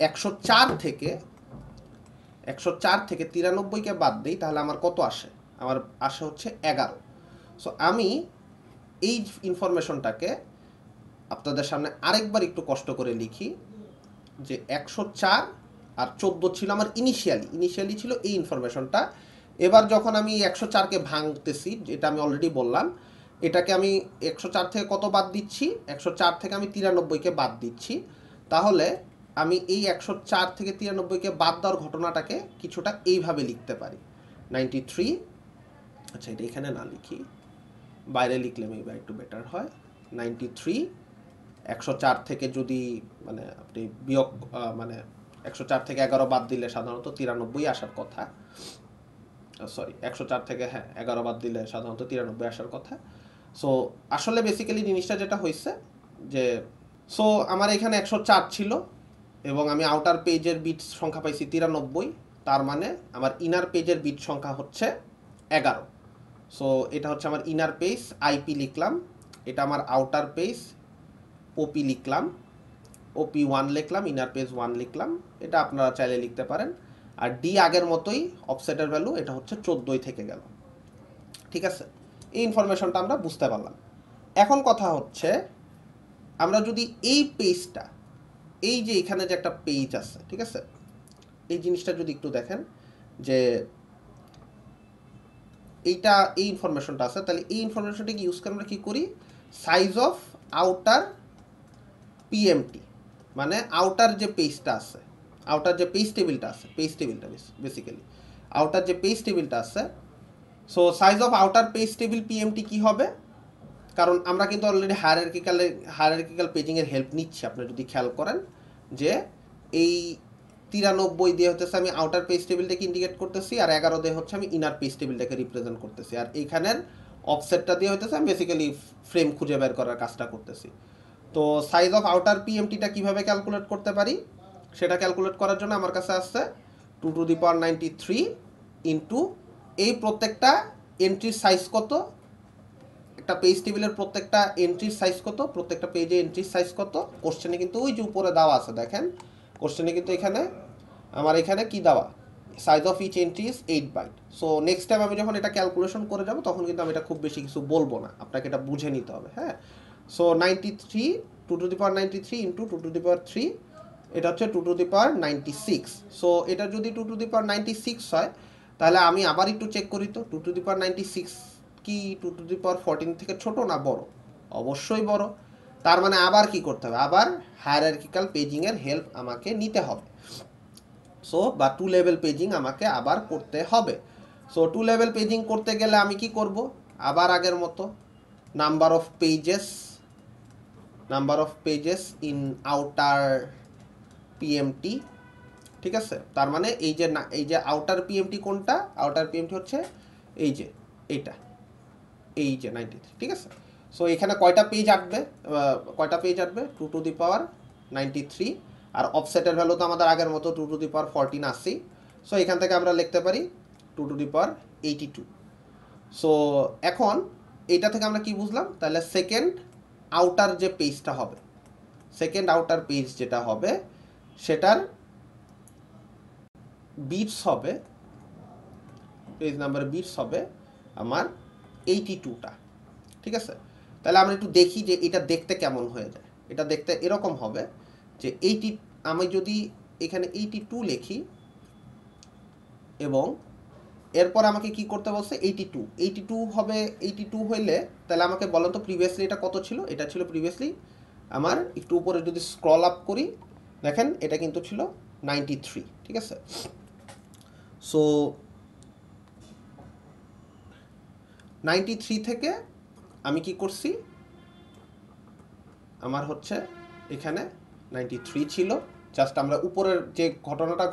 104 থেকে 93কে বাদ দিই, তাহলে আমার কত আসে? আমার আসে হচ্ছে 11। সো আমি এই ইনফরমেশনটাকে আপনাদের সামনে আরেকবার একটু কষ্ট করে লিখি যে 104 আর 14 ছিল আমার ইনিশিয়ালি ছিল এই ইনফরমেশনটা। এবার যখন আমি 104কে ভাঙতেছি, যেটা আমি অলরেডি বললাম, এটাকে আমি 104 থেকে কত বাদ দিচ্ছি, 104 থেকে আমি 93কে বাদ দিচ্ছি। তাহলে আমি এই 104 থেকে 93কে বাদ দেওয়ার ঘটনাটাকে কিছুটা এইভাবে লিখতে পারি, 93, আচ্ছা এটা এখানে না লিখি, বাইরে লিখলে মেবি একটু বেটার হয়, 93 104 থেকে যদি মানে আপনি বিয়োগ মানে 104 থেকে 11 বাদ দিলে সাধারণত 93 আসার কথা, সরি 104 থেকে 11 বাদ দিলে সাধারণত 93 আসার কথা। সো আসলে বেসিক্যালি জিনিসটা যেটা হয়েছে যে সো আমার এখানে 104 ছিল এবং আমি আউটার পেজের বিট সংখ্যা পাইছি 93, তার মানে আমার ইনার পেজের বিট সংখ্যা হচ্ছে 11। সো এটা হচ্ছে আমার ইনার পেজ, আইপি লিখলাম, এটা আমার আউটার পেজ, ওপি লিখলাম, ওপি 1 লিখলাম, ইনার পেজ 1 লিখলাম, এটা আপনারা চাইলে লিখতে পারেন। আর ডি আগের মতোই, অফসেটের ভ্যালু এটা হচ্ছে 14 থেকে গেল। ঠিক আছে, এই ইনফরমেশনটা আমরা বুঝতে পারলাম। এখন কথা হচ্ছে আমরা যদি এই পেজটা, এই যে এখানে যে একটা পেজ আছে, ঠিক আছে, এই জিনিসটা যদি একটু দেখেন যে এইটা এই ইনফরমেশনটা আছে, তাহলে এই ইনফরমেশনটাকে ইউজ করে আমরা কী করি, সাইজ অফ আউটার পিএমটি, মানে আউটার যে পেজটা আছে, আউটার যে পেজ টেবিলটা আছে, পেজ টেবিলটা বেসিক্যালি আউটার যে পেজ টেবিলটা আছে, so size of outer page table PMT কী হবে, কারণ আমরা কিন্তু অলরেডি হায়ারার্কিক্যাল পেজিংয়ের হেল্প নিচ্ছি। আপনি যদি খেয়াল করেন যে এই 93 দিয়ে হচ্ছে আমি আউটার পেজ টেবিলটাকে ইন্ডিকেট করতেছি, আর 11 দিয়ে হচ্ছে আমি ইনার পেজ টেবিলটাকে রিপ্রেজেন্ট করতেছি, আর এইখানের অফসেটটা দিয়ে হইতেছে আমি বেসিক্যালি ফ্রেম খুঁজে বের করার কাজটা করতেছি। তো সাইজ অফ আউটার পিএমটিটা কীভাবে ক্যালকুলেট করতে পারি, সেটা ক্যালকুলেট করার জন্য আমার কাছে আসছে 2⁻93 ইন্টু এই প্রত্যেকটা এন্ট্রির সাইজ কত, একটা পেজ টেবিলের প্রত্যেকটা এন্ট্রির সাইজ কত, প্রত্যেকটা পেজে এন্ট্রির সাইজ কত, কোশ্চেনে কিন্তু ওই যে উপরে দেওয়া আছে, দেখেন কোশ্চেনে কিন্তু এখানে আমার এখানে কি দেওয়া, size of each entry is 8 byte. So next time আমি যখন এটা ক্যালকুলেশন করে যাব তখন কিন্তু আমি এটা খুব বেশি কিছু বলবো না, আপনাকে এটা বুঝে নিতে হবে। হ্যাঁ, সো 93 2⁻93 ইন্টু 2⁻3 এটা হচ্ছে 2⁻96। সো এটা যদি 2⁻96 হয় তাহলে আমি আবার একটু চেক করি তো 2⁻96 কি 2⁻14 থেকে ছোট না বড়? অবশ্যই বড়। তার মানে আবার কি করতে হবে, আবার হায়ারার্কিক্যাল পেজিংয়ের হেল্প আমাকে নিতে হবে। সো বা 2 লেভেল পেজিং আমাকে আবার করতে হবে। সো 2 লেভেল পেজিং করতে গেলে আমি কি করব, আবার আগের মতো number of pages in outer PMT. ঠিক আছে, তার মানে এই যে আউটার পিএমটি কোনটা, আউটার পিএমটি হচ্ছে এই যে এইটা, এই যে 93। ঠিক আছে, সো এখানে কয়টা পেজ আসবে, 2⁻93, আর অফসেটের ভ্যালু তো আমাদের আগের মতো 2⁻14 আসি। সো এখান থেকে আমরা লিখতে পারি 2⁻82। সো এখন এইটা থেকে আমরা কি বুঝলাম, তাহলে সেকেন্ড আউটার যে পেজটা হবে, সেকেন্ড আউটার পেজ যেটা হবে সেটার বিটস হবে, পেজ নাম্বার বিটস হবে আমার 82টা। ঠিক আছে, তাহলে আমরা একটু দেখি যে এটা দেখতে কেমন হয়ে যায়। এটা দেখতে এরকম হবে যে আমি যদি এখানে 82 লিখি এবং এরপর আমাকে কি করতে বলছে 82 হবে। 82 হইলে তাহলে আমাকে বলো তো প্রিভিয়াসলি এটা কত ছিল, এটা ছিল প্রিভিয়াসলি আমার একটু উপরে যদি স্ক্রল আপ করি দেখেন এটা কিন্তু ছিল 93। ঠিক আছে, সো 93 থেকে আমি কি করছি, আমার হচ্ছে এখানে 93 ছিল, জাস্ট আমরা উপরের যে ঘটনাটা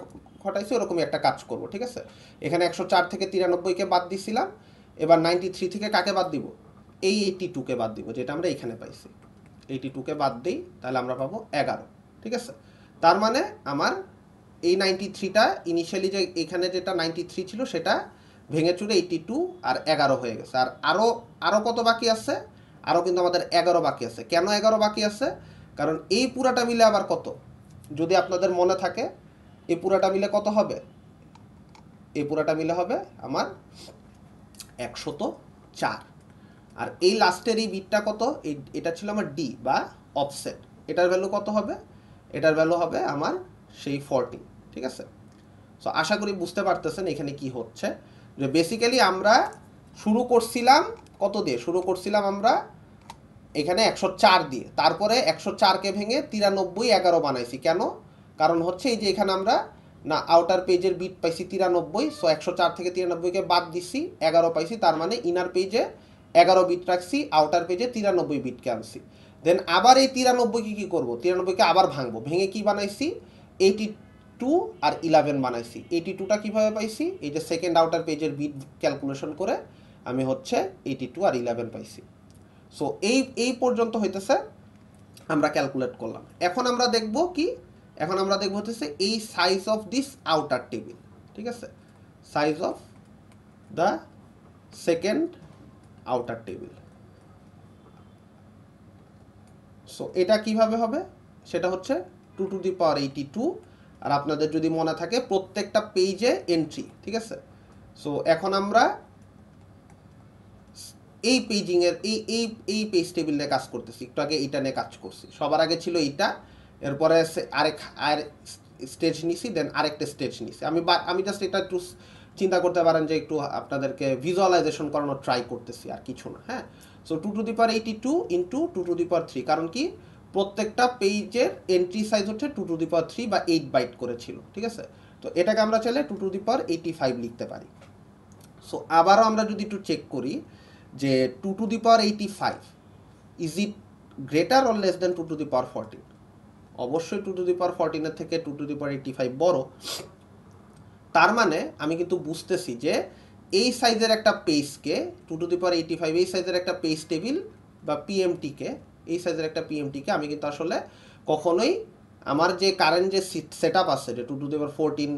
ঘটাইছি ওরকমই একটা কাজ করব। ঠিক আছে, এখানে 104 থেকে 93কে বাদ দিছিলাম, এবার 93 থেকে কাকে বাদ দিব, এই 82কে বাদ দিব, যেটা আমরা এখানে পাইছি। 82কে বাদ দিই তাহলে আমরা পাবো 11। ঠিক আছে, তার মানে আমার এই 93টা ইনিশিয়ালি যে এখানে যেটা 93 ছিল সেটা ভেঙে চুরে 82 আর 11 হয়ে গেছে। আর আরও কত বাকি আছে, আরও কিন্তু আমাদের 11 বাকি আছে। কেন 11 বাকি আছে, কারণ এই পুরাটা মিলে আবার কত, যদি আপনাদের মনে থাকে এই পুরাটা মিলে কত হবে, এই পুরাটা মিলে হবে আমার 104। আর এই লাস্টের এই বিটটা কত, এটা ছিল আমার ডি বা অফসেট, এটার ভ্যালু কত হবে, এটার ভ্যালু হবে আমার সেই 14। ঠিক আছে, সো আশা করি বুঝতে পারতেছেন এখানে কি হচ্ছে, যে বেসিক্যালি আমরা শুরু করছিলাম কত দিয়ে, শুরু করছিলাম আমরা এখানে 104 দিয়ে, তারপরে 104কে ভেঙে 93 11 বানাইছি। কেন, কারণ হচ্ছে এই যে এখানে আমরা না আউটার পেজের বিট পাইছি 93, সো 104 থেকে 93কে বাদ দিছি, 11 পাইছি, তার মানে ইনার পেজে 11 বিট রাখছি, আউটার পেজে 93 বিটকে আনছি। দেন আবার এই 93কে কি করব, 93কে আবার ভাঙবো, ভেঙে কি বানাইছি 82 আর 11 বানাইছি। 82টা কিভাবে পাইছি, এই যে সেকেন্ড আউটার পেজের বিট ক্যালকুলেশন করে আমি হচ্ছে 82 আর 11 পাইছি। সো এই পর্যন্ত হইতেছে আমরা ক্যালকুলেট করলাম। এখন আমরা দেখব কি, এখন আমরা দেখব হচ্ছে এই size of this outer table, ঠিক আছে, size of the second outer table. So এটা কিভাবে হবে, সেটা হচ্ছে 2^82, আর আপনাদের যদি মনে থাকে প্রত্যেকটা পেজে এন্ট্রি, ঠিক আছে। সো এখন আমরা এই পেজিংয়ের এই পেজ টেবিল নিয়ে কাজ করতেছি, একটু আগে এইটা নিয়ে কাজ করছি। সবার আগে ছিল এইটা, এরপরে আরেক স্টেজ নিছি, দেন আরেকটা স্টেজ নিছি। আমি জাস্ট এটা একটু চিন্তা করতে পারেন যে একটু আপনাদেরকে ভিজুয়ালাইজেশন করানোর ট্রাই করতেছি, আর কিছু না। হ্যাঁ, সো 2^82 ইন্টু 2^3, কারণ কি প্রত্যেকটা পেজের এন্ট্রি সাইজ হচ্ছে 2^3 বা 8 বাইট করে ছিল, ঠিক আছে। তো এটাকে আমরা চাইলে 2^85 লিখতে পারি। সো আবারও আমরা যদি একটু চেক করি যে 2^85 is it greater or less than 2^14, অবশ্যই 2^14 এর থেকে 2^85 বড়। তার মানে আমি কিন্তু বুঝতেছি যে এই সাইজের একটা পেজকে 2^85 এই সাইজের একটা পেজ টেবিল বা পিএমটিকে, এই সাইজের একটা পিএমটিকে আমি কিন্তু আসলে কখনোই আমার যে কারেন্ট যে সেট আপ আছে যে 2^14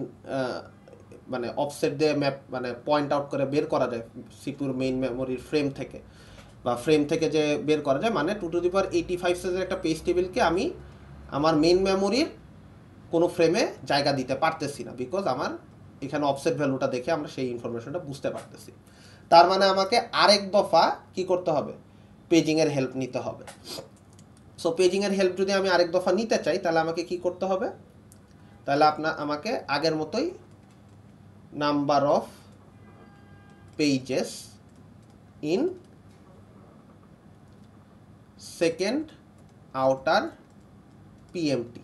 মানে অফসেট দিয়ে ম্যাপ মানে পয়েন্ট আউট করে বের করা যায় সিপিউর মেইন মেমোরির ফ্রেম থেকে, বা ফ্রেম থেকে যে বের করা যায়, মানে 2^85 সাইজের একটা পেজ টেবিলকে আমি আমার মেইন মেমোরির কোনো ফ্রেমে জায়গা দিতে পারতেছি না, বিকজ আমার এখানে অফসেট ভ্যালুটা দেখে আমরা সেই ইনফরমেশনটা বুঝতে পারতেছি। তার মানে আমাকে আরেক দফা কি করতে হবে, পেজিংয়ের হেল্প নিতে হবে। সো পেজিংয়ের হেল্প যদি আমি আরেক দফা নিতে চাই, তাহলে আমাকে কি করতে হবে, তাহলে আমাকে আগের মতোই number of pages in second outer PMT,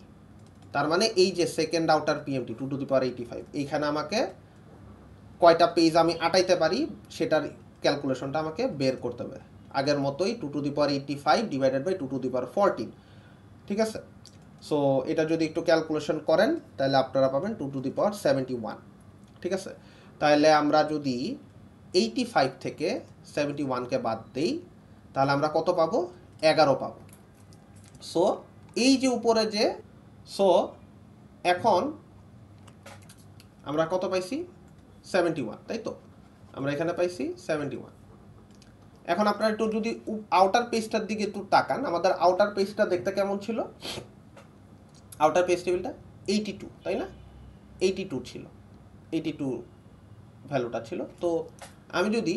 তার মানে এই যে সেকেন্ড আউটার পিএমটি 2^85, এইখানে আমাকে কয়টা পেজ আমি আটাইতে পারি সেটার ক্যালকুলেশনটা আমাকে বের করতে হবে, আগের মতোই 2^85 ডিভাইডেড বাই 2^14, ঠিক আছে। সো এটা যদি একটু ক্যালকুলেশন করেন তাহলে আপনারা পাবেন 2^71, ঠিক আছে। তাহলে আমরা যদি 85 থেকে 71কে বাদ দেই, তাহলে আমরা কত পাবো, 11 পাবো। সো এই যে উপরে যে, সো এখন আমরা কত পাইছি, 71, তাই তো, আমরা এখানে পাইছি 71। এখন আপনারা একটু যদি আউটার পেজটার দিকে একটু তাকান, আমাদের আউটার পেজটা দেখতে কেমন ছিল, আউটার পেজ টেবিলটা 82, তাই না, 82 ছিল, 82 ভ্যালুটা ছিল। তো আমি যদি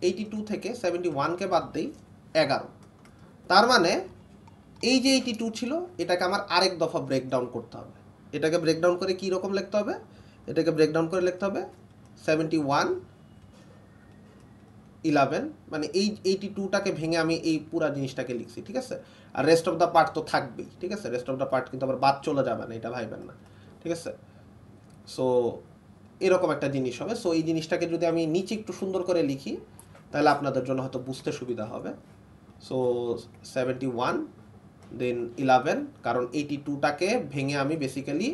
82 থেকে 71কে বাদ দিই 11, তার মানে এই যে 82 ছিল এটাকে আমার আরেক দফা ব্রেকডাউন করতে হবে। এটাকে ব্রেকডাউন করে কী রকম লিখতে হবে, এটাকে ব্রেকডাউন করে লিখতে হবে 71 11, মানে এই 82টাকে ভেঙে আমি এই পুরা জিনিসটাকে লিখছি, ঠিক আছে। আর রেস্ট অফ দ্য পার্ট তো থাকবেই, ঠিক আছে, রেস্ট অফ দ্য পার্ট কিন্তু আবার বাদ চলে যাবে না, এটা ভাইবেন না, ঠিক আছে। সো এরকম একটা জিনিস হবে। সো এই জিনিসটাকে যদি আমি নিচে একটু সুন্দর করে লিখি তাহলে আপনাদের জন্য হয়তো বুঝতে সুবিধা হবে। সো 71 দেন 11, কারণ 82টাকে ভেঙে আমি বেসিক্যালি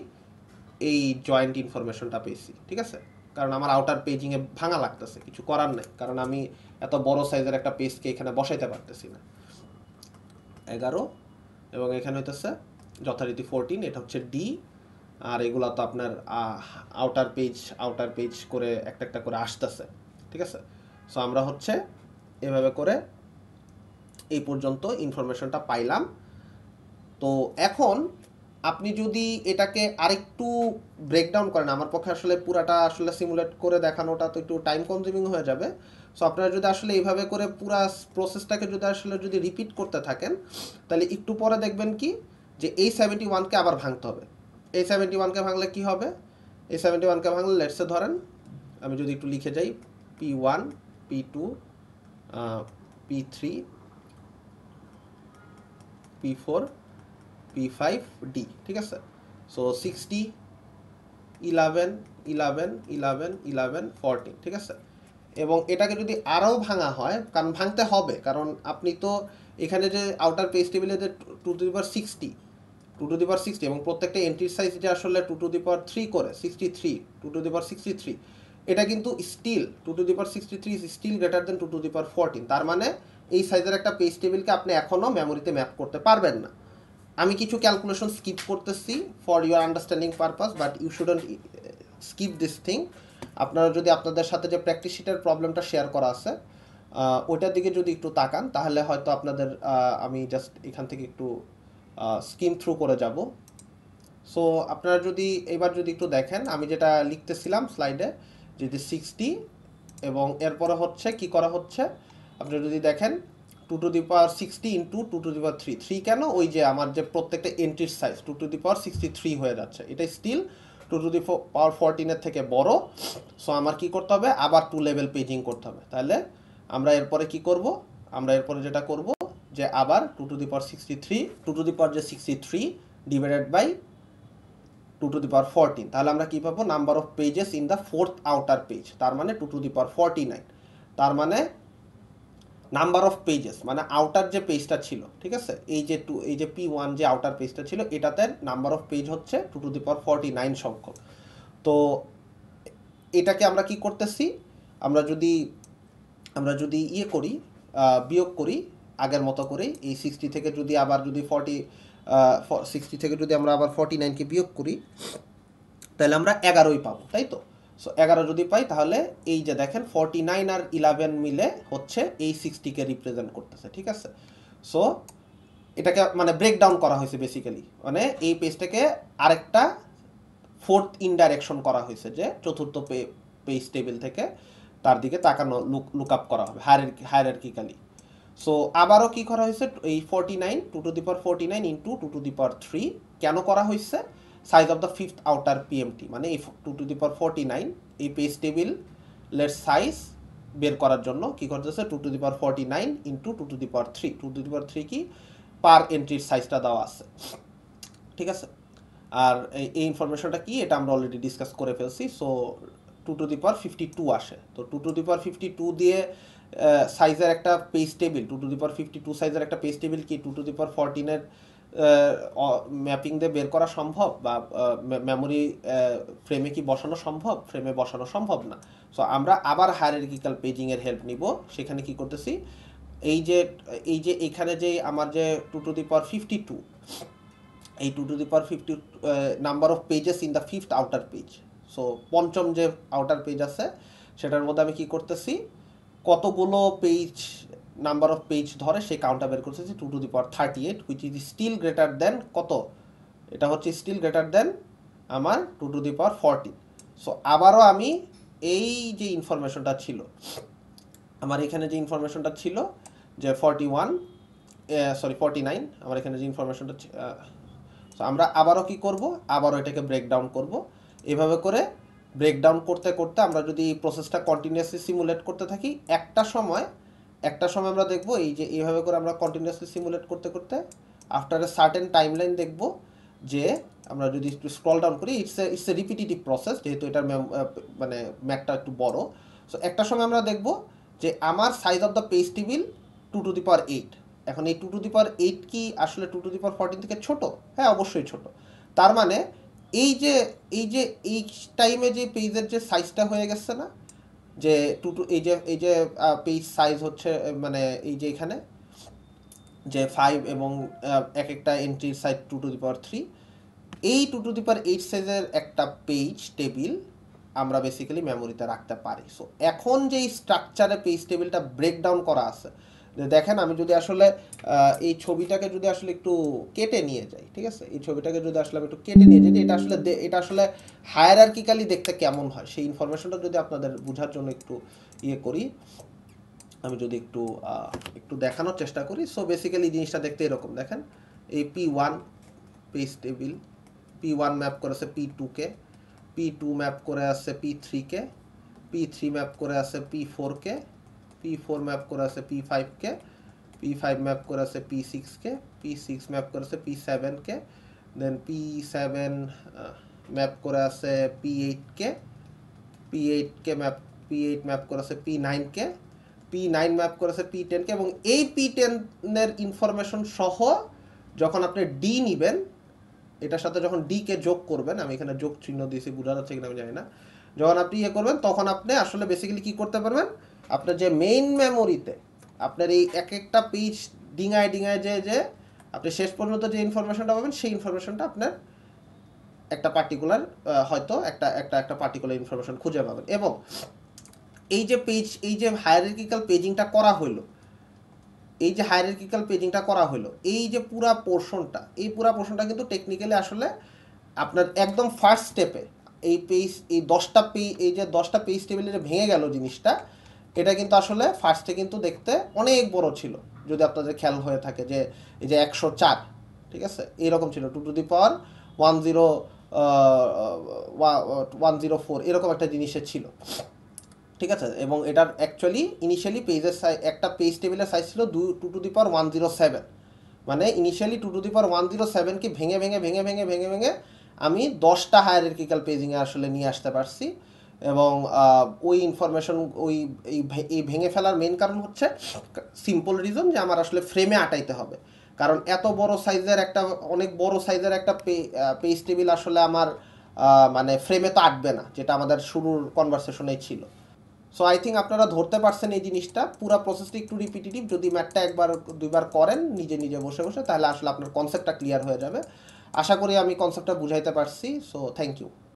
এই জয়েন্ট ইনফরমেশনটা পেয়েছি, ঠিক আছে। কারণ আমার আউটার পেজিংয়ে ভাঙা লাগতেছে, কিছু করার নেই, কারণ আমি এত বড় সাইজের একটা পেজকে এখানে বসাইতে পারতেছি না। 11 এবং এখানে হইতেছে যথারীতি 14, এটা হচ্ছে ডি, আর এগুলো তো আপনার আউটার পেজ করে একটা একটা করে আসতেছে, ঠিক আছে। সো আমরা হচ্ছে এভাবে করে এই পর্যন্ত ইনফরমেশনটা পাইলাম। তো এখন আপনি যদি এটাকে আরেকটু ব্রেকডাউন করেন, আমার পক্ষে আসলে পুরাটা আসলে সিমুলেট করে দেখানোটা তো একটু টাইম কনজিউমিং হয়ে যাবে। সো আপনারা যদি আসলে এইভাবে করে পুরা প্রসেসটাকে যদি রিপিট করতে থাকেন, তাহলে একটু পরে দেখবেন কি যে এই 71কে আবার ভাঙতে হবে। এই 71কে ভাঙলে কি হবে, এই 71কে ভাঙলে লেটসে ধরেন আমি যদি একটু লিখে যাই P1 P2 P3 P4 P5 D, ঠিক আছে। সো 60 11 11 11 11 14, ঠিক আছে। এবং এটাকে যদি আরও ভাঙা হয়, কারণ ভাঙতে হবে, কারণ আপনি তো এখানে যে আউটার পেজ টেবিলে যে 2 to the power 60, 2 to the power 60 এবং প্রত্যেকটা এন্ট্রির সাইজ যে আসলে 2 টু দি পাওয়ার 3 করে 63, 2 টু দি পাওয়ার 63, এটা কিন্তু still 2 to the power 63 is still greater than 2 to the power 14। তার মানে এই সাইজের একটা পেজ টেবিলকে আপনি এখনও মেমোরিতে ম্যাপ করতে পারবেন না। আমি কিছু ক্যালকুলেশন স্কিপ করতেছি for your understanding purpose, but you shouldn't skip this thing. আপনারা যদি আপনাদের সাথে যে প্র্যাকটিস শিটের প্রবলেমটা শেয়ার করা আছে ওইটার দিকে যদি একটু তাকান, তাহলে হয়তো আপনাদের আমি জাস্ট এখান থেকে একটু স্কিম থ্রু করে যাব। সো আপনারা যদি এবার যদি একটু দেখেন, আমি যেটা লিখতেছিলাম স্লাইডে, যদি 60 এবং এরপরে হচ্ছে কি করা হচ্ছে, আপনি যদি দেখেন 2 to the power 60 into 2 to the power 3, 3 কেন, ওই যে আমার যে প্রত্যেকটা এন্ট্রির সাইজ 2 টু দি পাওয়ার 63 হয়ে যাচ্ছে, এটা স্টিল 2 টু দি পাওয়ার 14 থেকে বড়। সো আমার কি করতে হবে, আবার 2 লেভেল পেজিং করতে হবে। তাহলে আমরা এরপরে কি করব, আমরা এরপরে যেটা করব যে আবার 2 to the power 63, 2 to the পাওয়ার যে 63 divided by 2 to the power 14, তাহলে আমরা কি পাবো, number of pages in the fourth outer page, তার মানে 2 টু দি পাওয়ার 49। তার মানে নাম্বার অফ পেজেস মানে আউটার যে পেজটা ছিল, ঠিক আছে, এই যে P1 যে আউটার পেজটা ছিল, এটাতে নাম্বার অফ পেজ হচ্ছে 2 টু দি পাওয়ার 49 সংখ্যক। তো এটাকে আমরা কি করতেছি, আমরা যদি ইয়ে করি, বিয়োগ করি আগের মতো করেই, এই 60 থেকে যদি আবার যদি 60 থেকে যদি আমরা আবার 49কে বিয়োগ করি, তাহলে আমরা 11ই পাবো, তাই তো। সো 11 যদি পাই, তাহলে এই যে দেখেন 49 আর 11 মিলে হচ্ছে এই 60কে রিপ্রেজেন্ট করতেছে, ঠিক আছে। সো এটাকে মানে ব্রেকডাউন করা হয়েছে বেসিক্যালি, মানে এই পেজটাকে আরেকটা ফোর্থ ইনডাইরেকশন করা হয়েছে, যে চতুর্থ পেজ টেবিল থেকে তার দিকে তাকানো, লুক আপ করা হবে হায়ারার্কিক্যালি। সো আবারও কি করা হয়েছে, এই 49 2 to the power 49 into 2 to the power 3 কেন করা হয়েছে, size of the fifth outer PMT, মানে এই 2 টু দি পাওয়ার 49 এই পেজ টেবিলের সাইজ বের করার জন্য কি করতেছে, 2 to the power 49 into 2 to the power 3, 2 to the power 3 কি পার এন্ট্রির সাইজটা দেওয়া আছে, ঠিক আছে। আর এই ইনফরমেশনটা কি, এটা আমরা অলরেডি ডিসকাস করে ফেলছি। সো 2 টু দি পাওয়ার 52 আসে। তো 2 টু দি পাওয়ার 52 দিয়ে সাইজের একটা পেজ টেবিল, 2 টু দি পাওয়ার 52 সাইজের একটা পেজ টেবিল কি 2 টু দি পাওয়ার 14-এর ম্যাপিং দিয়ে বের করা সম্ভব, বা মেমোরি ফ্রেমে কি বসানো সম্ভব, ফ্রেমে বসানো সম্ভব না। সো আমরা আবার হায়ারার্কিক্যাল পেজিংয়ের হেল্প নিব। সেখানে কি করতেছি, এই যে এখানে যে আমার যে 2 টু দি পাওয়ার 52, এই 2 to the power 50 number of pages in the fifth outer page. So পঞ্চম যে আউটার পেজ আছে, সেটার মধ্যে আমি কি করতেছি, কতগুলো পেজ নাম্বার অফ পেজ ধরে সেই কাউন্টটা বের করতেছি 2 to the power 38, which is still greater than কত, এটা হচ্ছে স্টিল গ্রেটার দেন আমার 2 টু দি পাওয়ার 14। সো আবারও আমি এই যে ইনফরমেশনটা ছিল, আমার এখানে যে ইনফরমেশনটা ছিল যে 49, আমার এখানে যে ইনফরমেশনটা, সো আমরা আবারও কি করব, আবারও এটাকে ব্রেকডাউন করব। এভাবে করে ব্রেকডাউন করতে করতে আমরা যদি এই প্রসেসটা কন্টিনিউয়াসলি সিমুলেট করতে থাকি, একটা সময় আমরা দেখব, এই যে এইভাবে করে আমরা কন্টিনিউয়াসলি সিমুলেট করতে করতে আফটার এ সার্টেন টাইমলাইন দেখব যে, আমরা যদি একটু স্ক্রল ডাউন করি, ইটস এ রিপিটিটিভ প্রসেস, যেহেতু এটার মানে ম্যাকটা একটু বড়। সো একটা সময় আমরা দেখব যে আমার size of the page table 2 to the power 8। এখন এই 2 টু দি পাওয়ার 8 কি আসলে 2 টু দি পাওয়ার 14 থেকে ছোট? হ্যাঁ, অবশ্যই ছোট। তার মানে এই যে এই টাইমে যে পেজের যে সাইজটা হয়ে গেছে না, যে এই যে পেজ সাইজ হচ্ছে, মানে এই যে এখানে যে 5 এবং এক একটা এন্ট্রির সাইজ 2 টু দি পাওয়ার 3, এই 2 টু দি পাওয়ার 8 সাইজের একটা পেজ টেবিল আমরা বেসিক্যালি মেমোরিতে রাখতে পারি। সো এখন যে স্ট্রাকচারে পেজ টেবিলটা ব্রেকডাউন করা আছে, দেখেন আমি যদি আসলে এই ছবিটাকে যদি আসলে একটু কেটে নিয়ে যাই, ঠিক আছে, এই ছবিটাকে যদি আসলে আমি একটু কেটে নিয়ে যাই, এটা আসলে হায়ারার্কিক্যালি দেখতে কেমন হয়, সেই ইনফরমেশনটা যদি আপনাদের বোঝার জন্য একটু ইয়ে করি, আমি যদি একটু দেখানোর চেষ্টা করি। সো বেসিক্যালি জিনিসটা দেখতে এরকম, দেখেন এই P1 page table, P1 map করেছে P2-কে, P2 ম্যাপ করে আছে P3-কে, P3 ম্যাপ করে আছে P4-কে, P4 ম্যাপ করে আছে P5-কে, P5 ম্যাপ করে আছে P6-কে, P6 ম্যাপ করে আছে P7-কে, দেন P7 ম্যাপ করে আছে P8-কে, P8 ম্যাপ করে আছে P9-কে, P9 ম্যাপ করেছে P10 কে, এবং এই P10 এর ইনফরমেশন সহ যখন আপনি ডি নিবেন, এটার সাথে যখন ডি কে যোগ করবেন, আমি এখানে যোগ চিহ্ন দিয়েছি, বোঝা যাচ্ছে কিনা আমি জানি না, যখন আপনি ইয়ে করবেন তখন আপনি আসলে বেসিক্যালি কি করতে পারবেন, আপনার যে মেইন মেমোরিতে আপনার এই এক একটা পেজ ডিঙায় ডিঙায় যে আপনি শেষ পর্যন্ত যে ইনফরমেশনটা পাবেন সেই ইনফরমেশনটা আপনার একটা পার্টিকুলার হয়তো একটা একটা একটা পার্টিকুলার ইনফরমেশন খুঁজে পাবেন। এবং এই যে পেজ, এই যে হায়ারার্কিক্যাল পেজিংটা করা হলো, এই যে হায়ারার্কিক্যাল পেজিংটা করা হলো, এই যে পুরা পোর্শনটা, এই পুরা পোর্শনটা কিন্তু টেকনিক্যালি আসলে আপনার একদম ফার্স্ট স্টেপে এই পেজ, এই 10টা পেজ, এই যে 10টা পেজ টেবিলে যে ভেঙে গেল জিনিসটা, এটা কিন্তু আসলে ফার্স্টে কিন্তু দেখতে অনেক বড় ছিল, যদি আপনাদের খেয়াল হয়ে থাকে যে এই যে 104, ঠিক আছে, এইরকম ছিল 2^104 এরকম একটা জিনিসের ছিল, ঠিক আছে। এবং এটার অ্যাকচুয়ালি ইনিশিয়ালি পেজের সাইজ, একটা পেজ টেবিলের সাইজ ছিল 2^107, মানে ইনিশিয়ালি 2^107কে ভেঙে ভেঙে ভেঙে ভেঙে ভেঙে ভেঙে আমি 10টা হায়ারার্কিক্যাল পেজিংয়ে আসলে নিয়ে আসতে পারছি। এবং ওই ইনফরমেশন, এই ভেঙে ফেলার মেন কারণ হচ্ছে সিম্পল রিজন যে আমার আসলে ফ্রেমে আটাইতে হবে, কারণ এত বড় সাইজের একটা, অনেক বড় সাইজের একটা পেজ টেবিল আসলে আমার মানে ফ্রেমে তো আটবে না, যেটা আমাদের শুরুর কনভারসেশনেই ছিল। সো আই থিঙ্ক আপনারা ধরতে পারছেন এই জিনিসটা, পুরো প্রসেসটা একটু রিপিটিটিভ, যদি ম্যাথটা একবার দুইবার করেন নিজে নিজে বসে বসে, তাহলে আসলে আপনার কনসেপ্টটা ক্লিয়ার হয়ে যাবে। আশা করি আমি কনসেপ্টটা বুঝাইতে পারছি। So thank you.